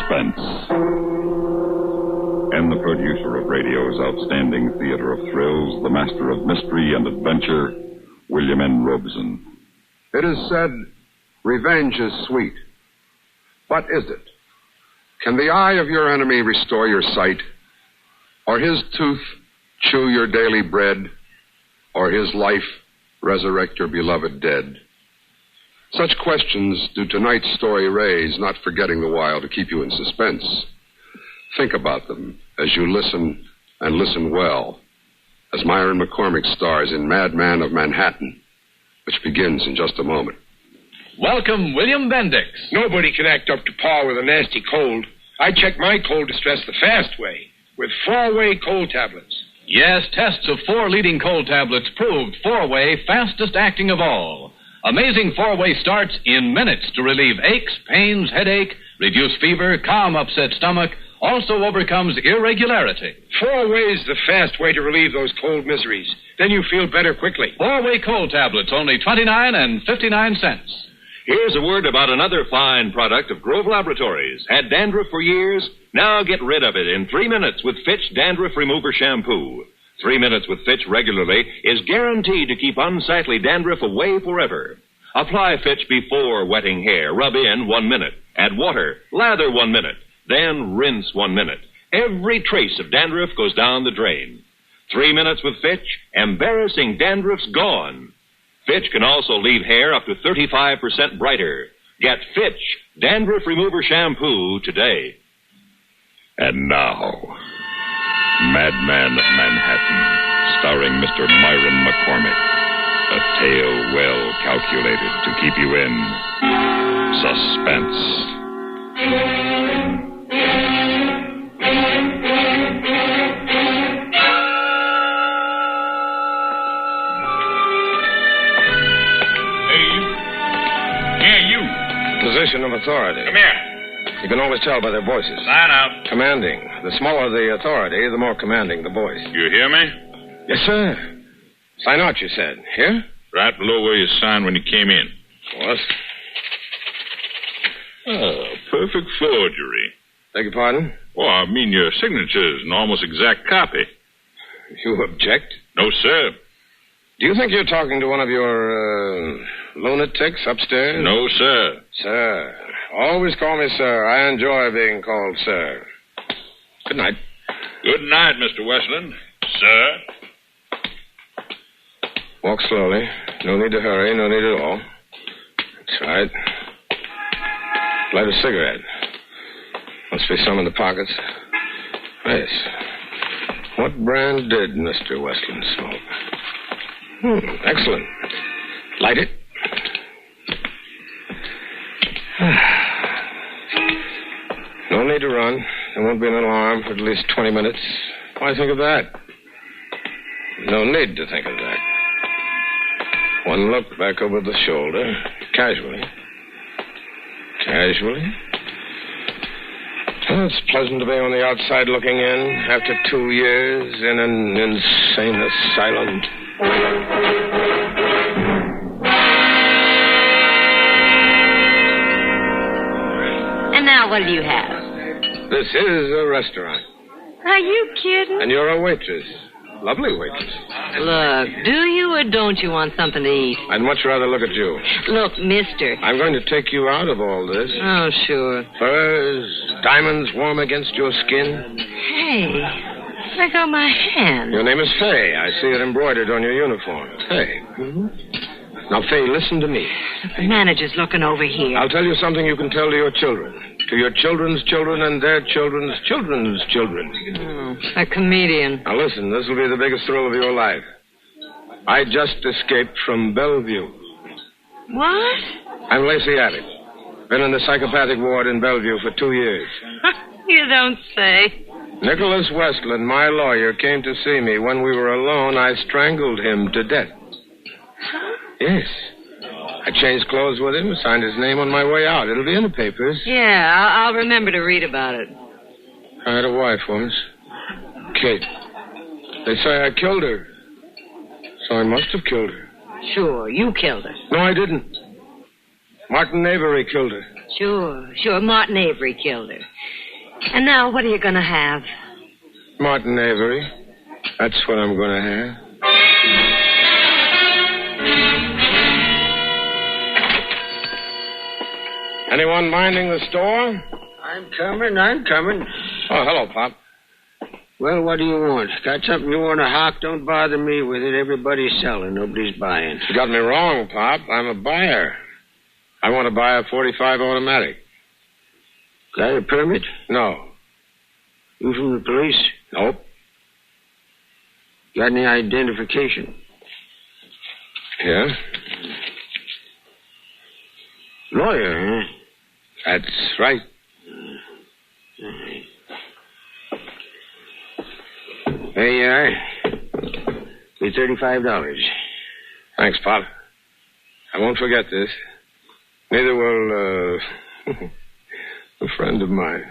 suspense. And the producer of radio's outstanding theater of thrills, the master of mystery and adventure, William N. Robeson. It is said, revenge is sweet. But is it? Can the eye of your enemy restore your sight? Or his tooth chew your daily bread? Or his life resurrect your beloved dead? Such questions do tonight's story raise, not forgetting the while to keep you in suspense. Think about them as you listen, and listen well, as Myron McCormick stars in Madman of Manhattan, which begins in just a moment. Welcome, William Bendix. Nobody can act up to par with a nasty cold. I check my cold distress the fast way, with 4-way cold tablets. Yes, tests of 4 leading cold tablets proved 4-way fastest acting of all. Amazing 4-way starts in minutes to relieve aches, pains, headache, reduce fever, calm upset stomach, also overcomes irregularity. 4-way's the fast way to relieve those cold miseries. Then you feel better quickly. 4-way cold tablets, only 29 and 59 cents. Here's a word about another fine product of Grove Laboratories. Had dandruff for years? Now get rid of it in 3 minutes with Fitch Dandruff Remover Shampoo. 3 minutes with Fitch regularly is guaranteed to keep unsightly dandruff away forever. Apply Fitch before wetting hair. Rub in 1 minute. Add water. Lather 1 minute. Then rinse 1 minute. Every trace of dandruff goes down the drain. 3 minutes with Fitch, embarrassing dandruff's gone. Fitch can also leave hair up to 35% brighter. Get Fitch Dandruff Remover Shampoo today. And now, Madman of Manhattan, starring Mr. Myron McCormick. A tale well calculated to keep you in suspense. Position of authority. Come here. You can always tell by their voices. Sign out. Commanding. The smaller the authority, the more commanding the voice. You hear me? Yes, sir. Sign out, you said. Here? Right below where you signed when you came in. What? Oh, perfect forgery. Beg your pardon? Oh, I mean your signature's an almost exact copy. You object? No, sir. Do you think you're talking to one of your, lunatics upstairs? No, sir. Sir. Always call me sir. I enjoy being called sir. Good night. Good night, Mr. Westland. Sir. Walk slowly. No need to hurry. No need at all. That's right. Light a cigarette. Must be some in the pockets. Yes. What brand did Mr. Westland smoke? Excellent. Light it. No need to run. There won't be an alarm for at least 20 minutes. Why think of that? No need to think of that. One look back over the shoulder, casually. Casually. Well, it's pleasant to be on the outside looking in after 2 years in an insane asylum. And now what do you have? This is a restaurant. Are you kidding? And you're a waitress. Lovely waitress. Look, do you or don't you want something to eat? I'd much rather look at you. Look, mister. I'm going to take you out of all this. Oh, sure. Furs, diamonds warm against your skin. Hey, let go my hand. Your name is Fay. I see it embroidered on your uniform. Fay. Mm-hmm. Now, Fay, listen to me. The manager's looking over here. I'll tell you something you can tell to your children. To your children's children and their children's children's children. Oh, a comedian. Now, listen, this will be the biggest thrill of your life. I just escaped from Bellevue. What? I'm Lacey Abbott. Been in the psychopathic ward in Bellevue for 2 years. You don't say. Nicholas Westland, my lawyer, came to see me. When we were alone, I strangled him to death. Huh? Yes. I changed clothes with him, signed his name on my way out. It'll be in the papers. Yeah, I'll remember to read about it. I had a wife once. Kate. They say I killed her. So I must have killed her. Sure, you killed her. No, I didn't. Martin Avery killed her. Sure. Martin Avery killed her. And now, what are you going to have? Martin Avery. That's what I'm going to have. Anyone minding the store? I'm coming. Oh, hello, Pop. Well, what do you want? Got something you want to hawk? Don't bother me with it. Everybody's selling. Nobody's buying. You got me wrong, Pop. I'm a buyer. I want to buy a .45 automatic. Got a permit? No. You from the police? Nope. Got any identification? Yeah? Lawyer, huh? That's right. There you are. Be $35. Thanks, Pop. I won't forget this. Neither will, a friend of mine.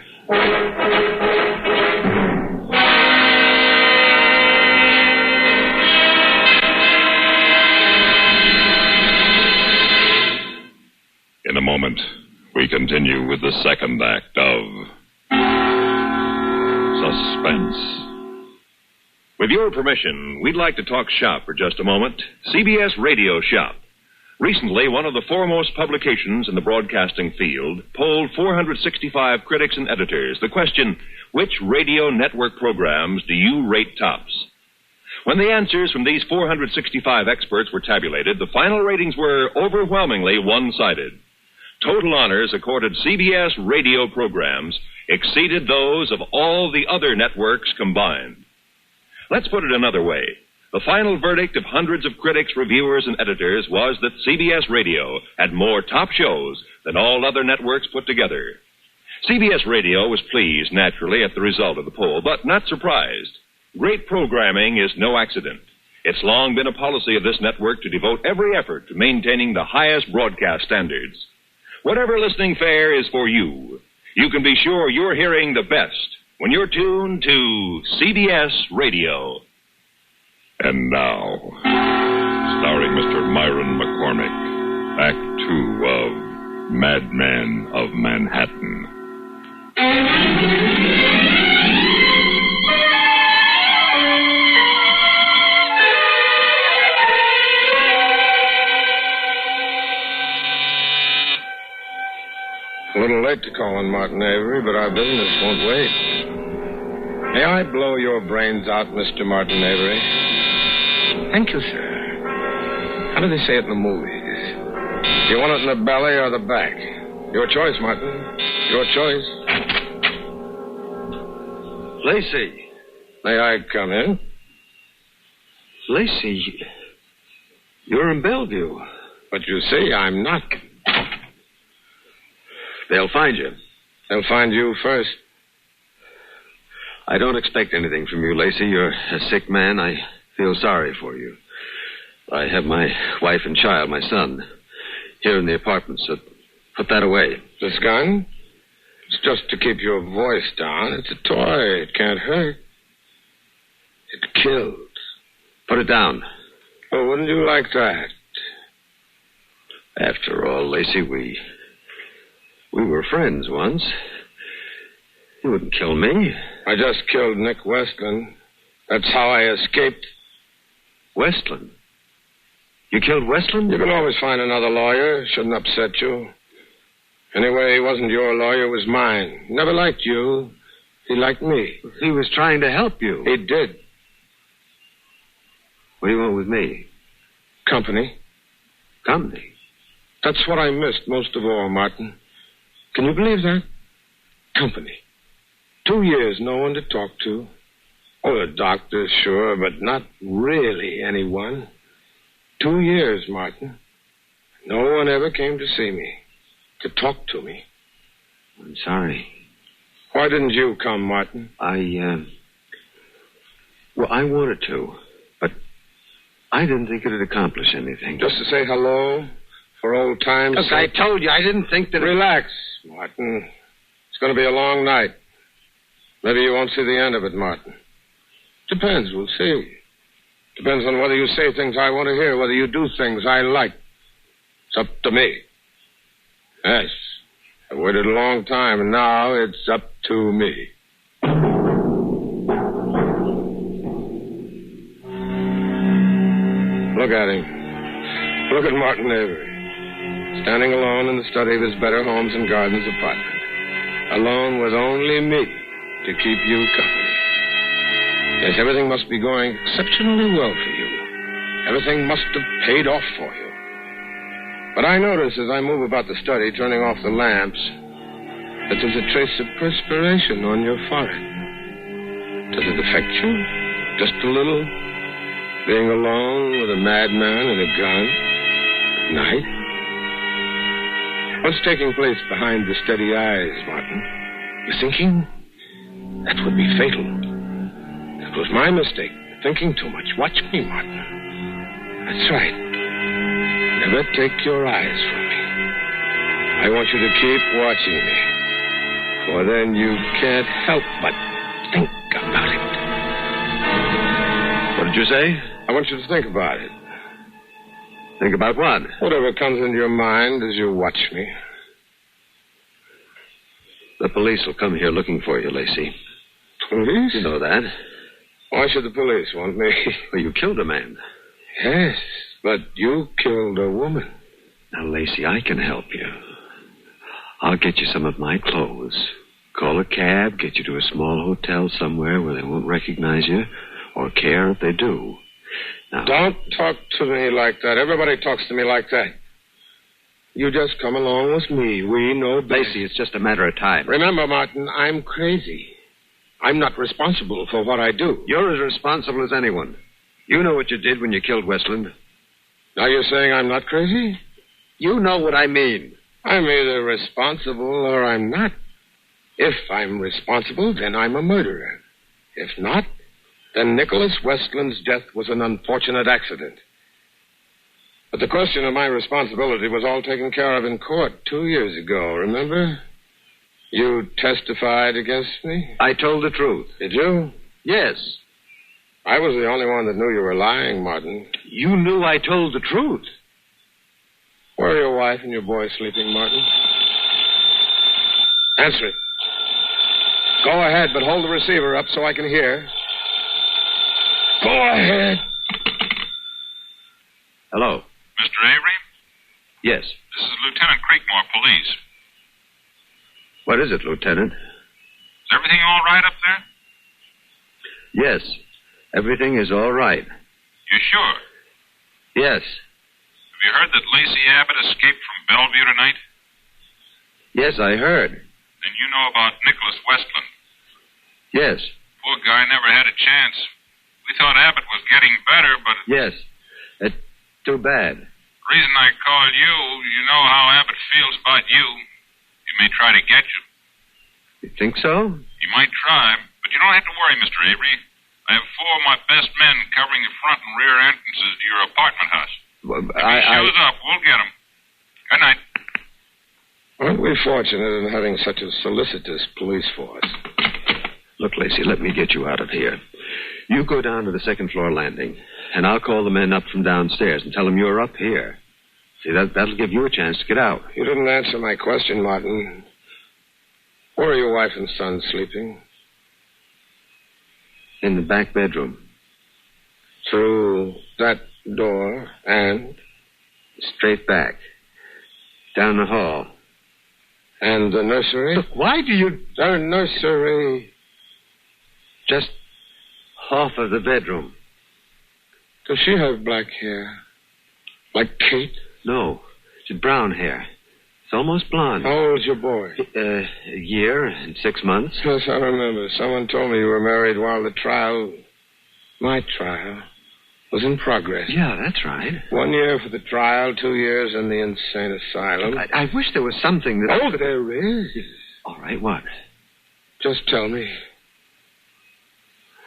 In a moment, we continue with the second act of Suspense. With your permission, we'd like to talk shop for just a moment. CBS Radio Shop. Recently, one of the foremost publications in the broadcasting field polled 465 critics and editors the question, which radio network programs do you rate tops? When the answers from these 465 experts were tabulated, the final ratings were overwhelmingly one-sided. Total honors accorded CBS radio programs exceeded those of all the other networks combined. Let's put it another way. The final verdict of hundreds of critics, reviewers, and editors was that CBS Radio had more top shows than all other networks put together. CBS Radio was pleased, naturally, at the result of the poll, but not surprised. Great programming is no accident. It's long been a policy of this network to devote every effort to maintaining the highest broadcast standards. Whatever listening fare is for you, you can be sure you're hearing the best when you're tuned to CBS Radio. And now, starring Mr. Myron McCormick, Act 2 of Madman of Manhattan. A little late to call on Martin Avery, but our business won't wait. May I blow your brains out, Mr. Martin Avery? Thank you, sir. How do they say it in the movies? Do you want it in the belly or the back? Your choice, Martin. Your choice. Lacey. May I come in? Lacey, you're in Bellevue. But you see, I'm not. They'll find you. They'll find you first. I don't expect anything from you, Lacey. You're a sick man. I feel sorry for you. I have my wife and child, my son, here in the apartment, so put that away. This gun? It's just to keep your voice down. It's a toy. It can't hurt. It kills. Put it down. Oh, wouldn't you like that? After all, Lacey, we were friends once. You wouldn't kill me. I just killed Nick Westland. That's how I escaped. Westland? You killed Westland? You can always find another lawyer. Shouldn't upset you. Anyway, he wasn't your lawyer, it was mine. Never liked you. He liked me. He was trying to help you. He did. What do you want with me? Company. Company? That's what I missed most of all, Martin. Can you believe that? Company. 2 years, no one to talk to. Oh, the doctor, sure, but not really anyone. 2 years, Martin. No one ever came to see me, to talk to me. I'm sorry. Why didn't you come, Martin? Well, I wanted to, but I didn't think it'd accomplish anything. Just to say hello, for old times' Look, sake. I told you, I didn't think that... Relax, Martin. It's going to be a long night. Maybe you won't see the end of it, Martin. Depends, we'll see. Depends on whether you say things I want to hear, whether you do things I like. It's up to me. Yes. I waited a long time, and now it's up to me. Look at him. Look at Martin Avery. Standing alone in the study of his Better Homes and Gardens apartment. Alone with only me to keep you company. Yes, everything must be going exceptionally well for you. Everything must have paid off for you. But I notice as I move about the study, turning off the lamps, that there's a trace of perspiration on your forehead. Does it affect you? Just a little? Being alone with a madman and a gun at night? What's taking place behind the steady eyes, Martin? You're thinking? That would be fatal. That was my mistake, thinking too much. Watch me, Martin. That's right. Never take your eyes from me. I want you to keep watching me. For then you can't help but think about it. What did you say? I want you to think about it. Think about what? Whatever comes into your mind as you watch me. The police will come here looking for you, Lacey. Police? You know that. Why should the police want me? Well, you killed a man. Yes, but you killed a woman. Now, Lacey, I can help you. I'll get you some of my clothes. Call a cab, get you to a small hotel somewhere where they won't recognize you or care if they do. Now, don't talk to me like that. Everybody talks to me like that. You just come along with me. We know best. Lacey, it's just a matter of time. Remember, Martin, I'm crazy. I'm not responsible for what I do. You're as responsible as anyone. You know what you did when you killed Westland. Now you're saying I'm not crazy? You know what I mean. I'm either responsible or I'm not. If I'm responsible, then I'm a murderer. If not, then Nicholas Westland's death was an unfortunate accident. But the question of my responsibility was all taken care of in court 2 years ago, remember? You testified against me? I told the truth. Did you? Yes. I was the only one that knew you were lying, Martin. You knew I told the truth. Where are your wife and your boy sleeping, Martin? Answer it. Go ahead, but hold the receiver up so I can hear. Go ahead. Hello. Mr. Avery? Yes. This is Lieutenant Creekmore, police. What is it, Lieutenant? Is everything all right up there? Yes. Everything is all right. You sure? Yes. Have you heard that Lacey Abbott escaped from Bellevue tonight? Yes, I heard. Then you know about Nicholas Westland. Yes. Poor guy never had a chance. We thought Abbott was getting better, but... Yes. It's too bad. The reason I called you, you know how Abbott feels about you. He may try to get you. You think so? He might try, but you don't have to worry, Mr. Avery. I have 4 of my best men covering the front and rear entrances to your apartment house. Well, If he shows up, we'll get him. Good night. Aren't we fortunate in having such a solicitous police force? Look, Lacey, let me get you out of here. You go down to the second floor landing, and I'll call the men up from downstairs and tell them you're up here. See, that'll give you a chance to get out. You didn't answer my question, Martin. Where are your wife and son sleeping? In the back bedroom. Through that door and? Straight back. Down the hall. And the nursery? Look, why do you... The nursery. Just half of the bedroom. Does she have black hair? Like Kate? No. She's brown hair. It's almost blonde. How old's your boy? A year and 6 months. Yes, I remember. Someone told me you were married while the trial, my trial, was in progress. Yeah, that's right. 1 year for the trial, 2 years in the insane asylum. I wish there was something that... Oh, there is. All right, what? Just tell me.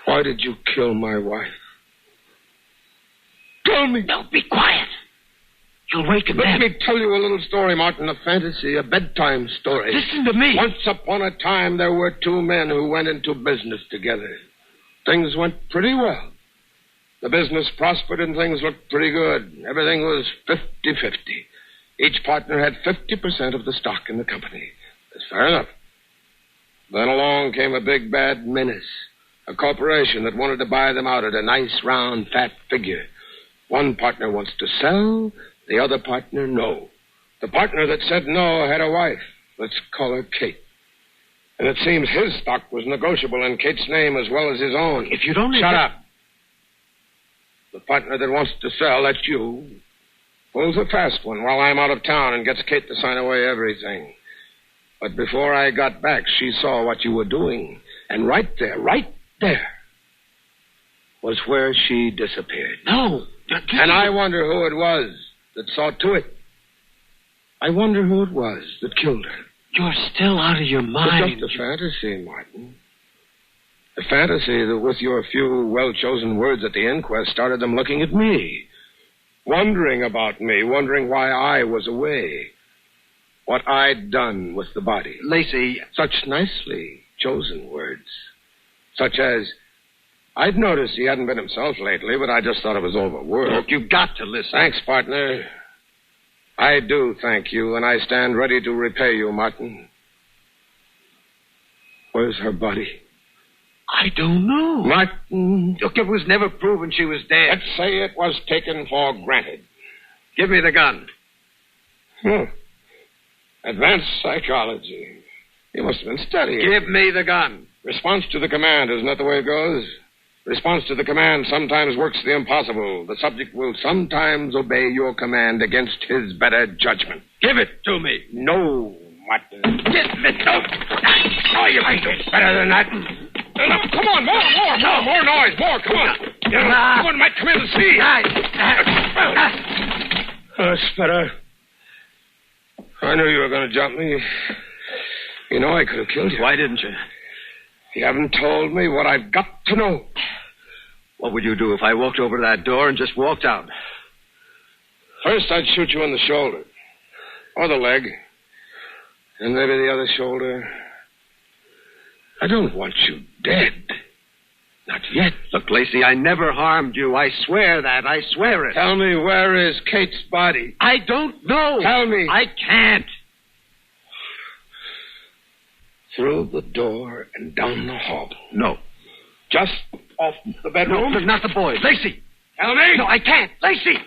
Why did you kill my wife? Tell me. No, be quiet. You'll waken them. Let me tell you a little story, Martin, a fantasy, a bedtime story. Listen to me. Once upon a time, there were 2 men who went into business together. Things went pretty well. The business prospered and things looked pretty good. Everything was 50-50. Each partner had 50% of the stock in the company. That's fair enough. Then along came a big bad menace, a corporation that wanted to buy them out at a nice, round, fat figure. One partner wants to sell, the other partner no. The partner that said no had a wife. Let's call her Kate. And it seems his stock was negotiable in Kate's name as well as his own. If you don't... Shut up. The partner that wants to sell, that's you, pulls a fast one while I'm out of town and gets Kate to sign away everything. But before I got back, she saw what you were doing. And right there, was where she disappeared. No. And I wonder who it was that saw to it. I wonder who it was that killed her. You're still out of your mind. It's just a fantasy, Martin. A fantasy that with your few well-chosen words at the inquest started them looking at me. Wondering about me, wondering why I was away. What I'd done with the body. Lacey. Such nicely chosen words. Such as, I'd noticed he hadn't been himself lately, but I just thought it was overworked. Look, you've got to listen. Thanks, partner. I do thank you, and I stand ready to repay you, Martin. Where's her body? I don't know. Martin. Look, it was never proven she was dead. Let's say it was taken for granted. Give me the gun. Advanced psychology. You must have been studying. Give me the gun. Response to the command, isn't that the way it goes? Response to the command sometimes works the impossible. The subject will sometimes obey your command against his better judgment. Give it to me. No, Martin. No, you can do better than that. Come on, more noise, more, come on. Someone might come in and see. That's better. I knew you were going to jump me. You know I could have killed you. Why didn't you? You haven't told me what I've got to know. What would you do if I walked over to that door and just walked out? First, I'd shoot you in the shoulder. Or the leg. And maybe the other shoulder. I don't want you dead. Not yet. Look, Lacey, I never harmed you. I swear that. I swear it. Tell me, where is Kate's body? I don't know. Tell me. I can't. Through the door and down the hall. No. Just off the bedroom? No, not the boys. Lacey. Tell me. No, I can't. Lacey.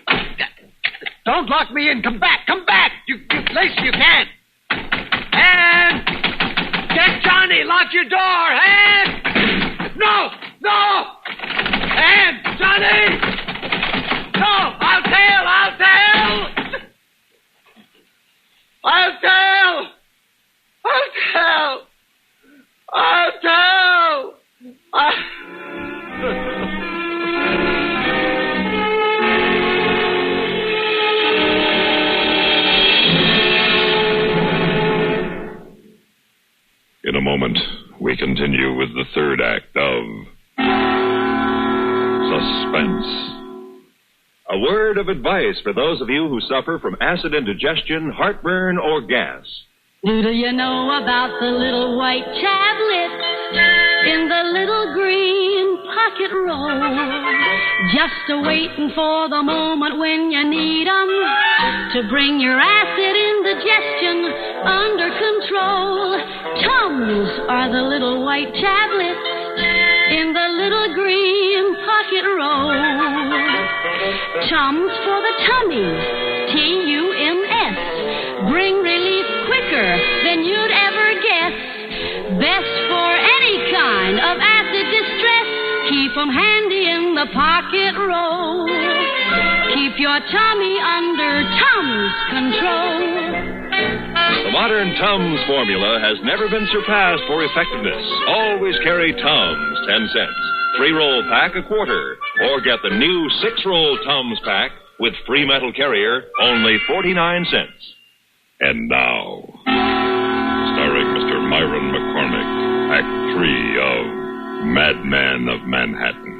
Don't lock me in. Come back. Come back. Lacey, you can't. Ann! Get Johnny. Lock your door. Ann! No! No! Ann! Johnny! No! I'll tell! I'll tell! I'll tell! I'll tell! I'll tell! In a moment, we continue with the third act of Suspense. A word of advice for those of you who suffer from acid indigestion, heartburn, or gas. Do you know about the little white tablet in the little green pocket roll? Just a-waiting for the moment when you need 'em to bring your acid indigestion under control. Tums are the little white tablets in the little green pocket roll. Tums for the tummies, Tums. Bring relief quicker than you'd ever guess. Best for any kind of acid distress. Keep 'em handy in the pocket roll. Keep your tummy under Tums control. The modern Tums formula has never been surpassed for effectiveness. Always carry Tums, 10 cents. 3-roll pack, a quarter. Or get the new 6-roll Tums pack with free metal carrier, only 49 cents. And now, starring Mr. Myron McCormick, Act 3 of Madman of Manhattan.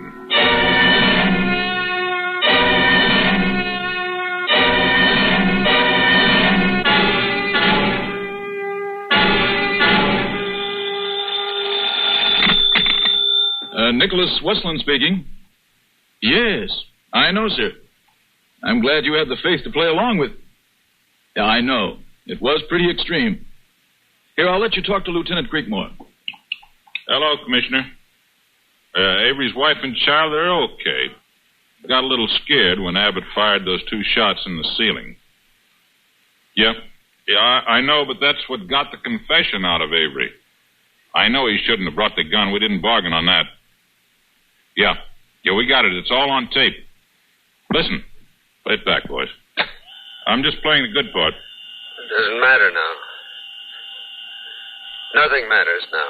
Nicholas Westland speaking. Yes, I know, sir. I'm glad you had the faith to play along with. know. It was pretty extreme. Here, I'll let you talk to Lieutenant Creekmore. Hello, Commissioner. Avery's wife and child, they're okay. Got a little scared when Abbott fired those 2 shots in the ceiling. Yeah, I know, but that's what got the confession out of Avery. I know he shouldn't have brought the gun. We didn't bargain on that. Yeah, we got it. It's all on tape. Listen, play it back, boys. I'm just playing the good part. It doesn't matter now. Nothing matters now.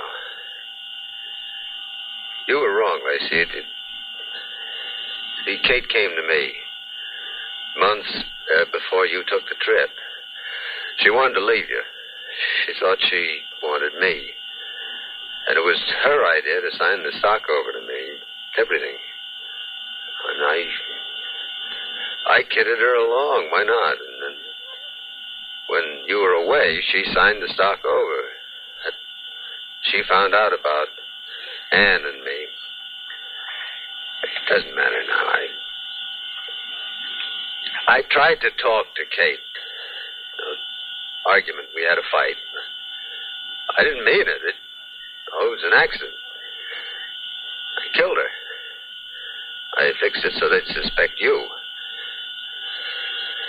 You were wrong, Lacey. See, Kate came to me months before you took the trip. She wanted to leave you. She thought she wanted me. And it was her idea to sign the stock over to me. Everything. And I kidded her along. Why not? And then when you were away, she signed the stock over. She found out about Ann and me. It doesn't matter now. I tried to talk to Kate. Argument. We had a fight. I didn't mean it. It was an accident. I killed her. I fixed it so they'd suspect you.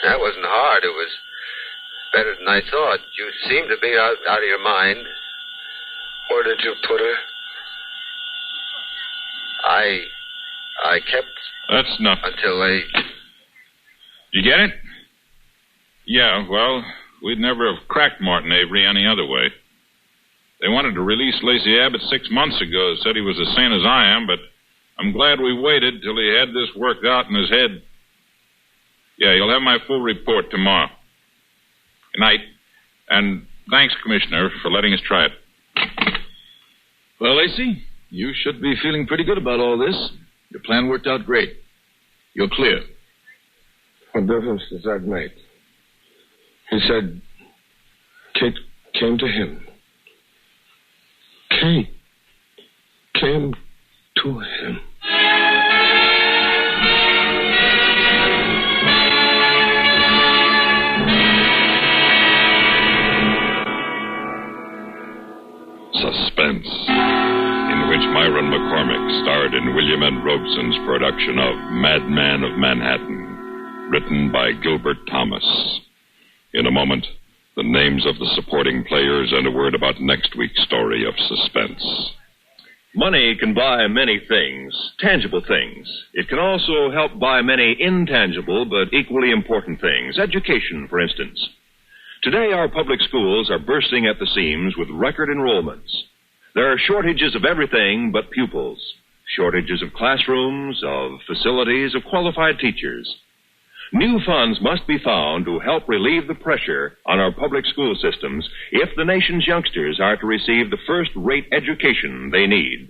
That wasn't hard. It was better than I thought. You seemed to be out of your mind. Where did you put her? I kept... That's nothing. Until they... You get it? Yeah, well, we'd never have cracked Martin Avery any other way. They wanted to release Lacey Abbott 6 months ago. Said he was as sane as I am, but I'm glad we waited till he had this worked out in his head. Yeah, you'll have my full report tomorrow. Good night. And thanks, Commissioner, for letting us try it. Well, Lacey, you should be feeling pretty good about all this. Your plan worked out great. You're clear. What difference does that make? He said Kate came to him. Kate came to him. Suspense, in which Myron McCormick starred in William N. Robeson's production of Madman of Manhattan, written by Gilbert Thomas. In a moment, the names of the supporting players and a word about next week's story of suspense. Money can buy many things, tangible things. It can also help buy many intangible but equally important things. Education, for instance. Today, our public schools are bursting at the seams with record enrollments. There are shortages of everything but pupils. Shortages of classrooms, of facilities, of qualified teachers. New funds must be found to help relieve the pressure on our public school systems if the nation's youngsters are to receive the first-rate education they need.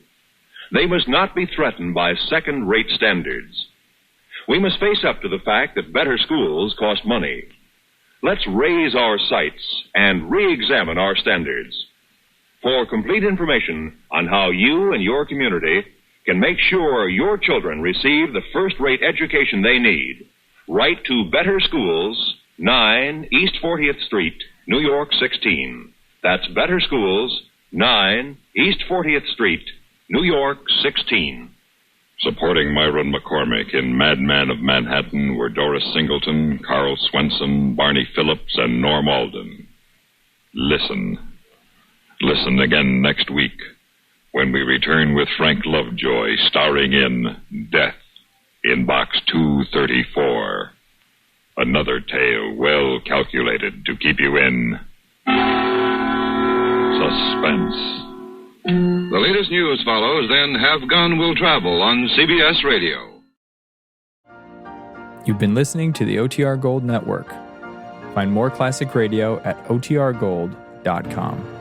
They must not be threatened by second-rate standards. We must face up to the fact that better schools cost money. Let's raise our sights and re-examine our standards. For complete information on how you and your community can make sure your children receive the first-rate education they need, write to Better Schools, 9 East 40th Street, New York 16. That's Better Schools, 9 East 40th Street, New York 16. Supporting Myron McCormick in Madman of Manhattan were Doris Singleton, Carl Swenson, Barney Phillips, and Norm Alden. Listen. Listen again next week when we return with Frank Lovejoy starring in Death in Box 234. Another tale well calculated to keep you in suspense. The latest news follows, then Have Gun Will Travel on CBS Radio. You've been listening to the OTR Gold Network. Find more classic radio at otrgold.com.